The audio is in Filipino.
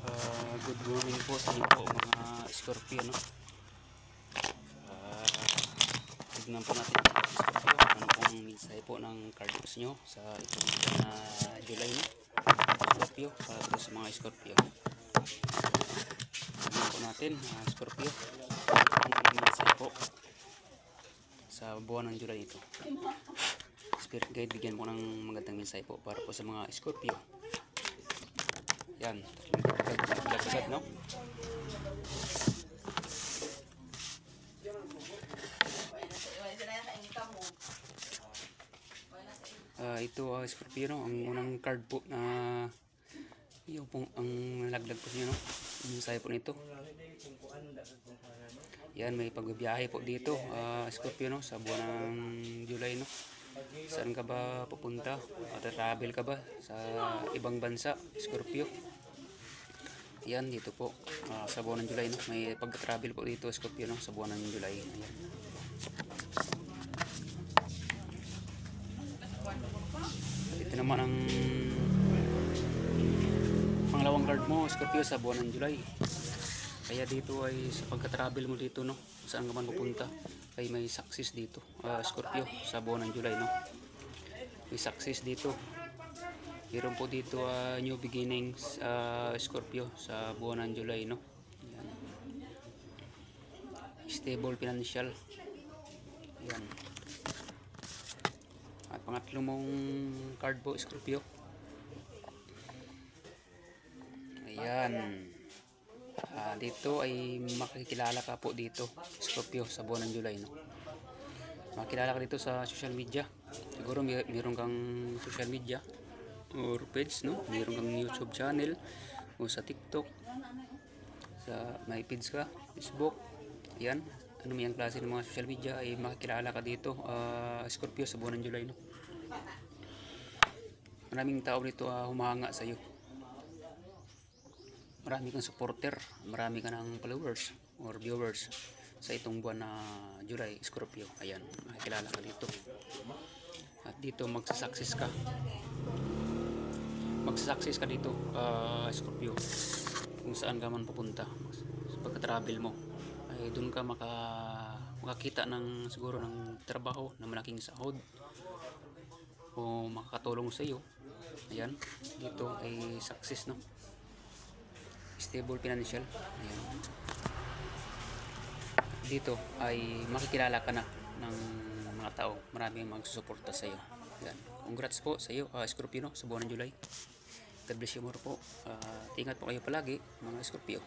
Good morning po sa inyo po mga Scorpio, no? Tignan po natin mga Scorpio ano pong mensahe po ng cards nyo sa itong July, no? Scorpio, para po sa mga Scorpio. Tignan po natin Scorpio ano pong mensahe po sa buwan ng July ito. Spirit guide, bigyan po ng magandang mensahe po para po sa mga Scorpio. Yan, agad, no? Ito Scorpio, no? Ang unang card po na yung pong ang nalaglag po niyo, no? Yung mensahe po nito. Yan, may pagbibiyahe po dito Scorpio, no? Sa buwan ng July, no? Saan ka ba pupunta? Travel ka ba sa ibang bansa, Scorpio? Yan, dito po sa buwan ng July, no? May pag-travel po dito, Scorpio, no? Sa buwan ng July. Ayan. Ito naman ang pangalawang card mo, Scorpio, sa buwan ng July. Kaya dito ay sa pagka-travel mo dito, no? Saan ka man pupunta ay may success dito, Scorpio, sa buwan ng July, no? May success dito. Meron po dito new beginnings, Scorpio, sa buwan ng July, no? Ayan. Stable financial. Ayan. At pangatlo mong card po, Scorpio. Ayan. Dito ay makikilala ka po dito, Scorpio, sa buwan ng July, no? Makikilala ka dito sa social media. Siguro meron kang social media or page, no? Meron kang YouTube channel o sa TikTok, sa may page ka, Facebook. Yan, ano may ang klase ng mga social media ay makikilala ka dito, Scorpio, sa buwan ng July, no? Maraming tao dito humahanga sa iyo. Marami kang supporter, marami ka ng followers or viewers sa itong buwan na July, Scorpio. Ayan, makikilala ka dito. At dito magsasucess ka. Magsasucess ka dito, Scorpio. Kung saan ka man pupunta, sa pagka-travel mo, ay doon ka makakita ng siguro ng trabaho na malaking sahod o makakatulong sa iyo. Ayan, dito ay success, no? Stable financial. Ayan. Dito ay makikilala ka na ng mga tao. Maraming magsusuporta sa iyo. Ayan. Congrats po sa iyo, Scorpio, no? Sa buwan ng July. God bless you more po. Ingat po kayo palagi, mga Scorpio.